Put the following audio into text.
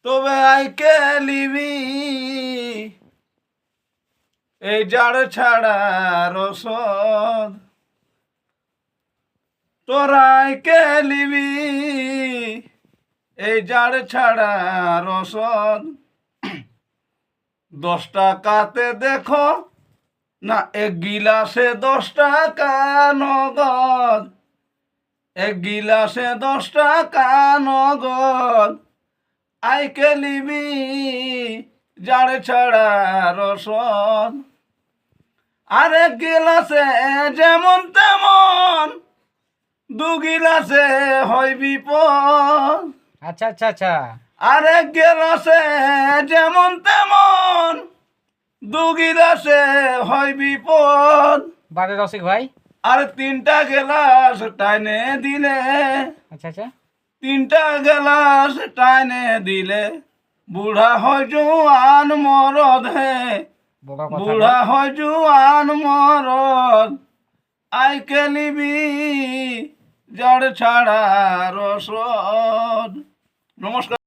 তবে আইকে লিবি এই জাড় ছাড়া রসদ, তোরাইকে লিবি এই জাড় ছাড়া রসদ। 10 টাকাতে দেখো না এক গিলাসে 10 টাকা নগদ, এক গিলাসে 10 টাকা নগদ। আইকে লিবি জাড় ছাড়া রসদ। আরেক গিলাসে যেমন তেমন, 2 গিলাসে হয় বিপদ। আচ্ছা আচ্ছা আচ্ছা, আরেক গিলাসে যেমন তেমন, 2 গিলাসে হয় বিপদ। বারে রসিক ভাই। আর 3টা গিলাস টাইনে দিলে, আচ্ছা আচ্ছা, 3টা গিলাস টাইনে দিলে বুড়া হয় জোয়ান মরদ হে, বড় কথা বুড়া হয় জোয়ান মরদ। আইকে লিবি জাড় ছাড়া রসদ। নমস্কার।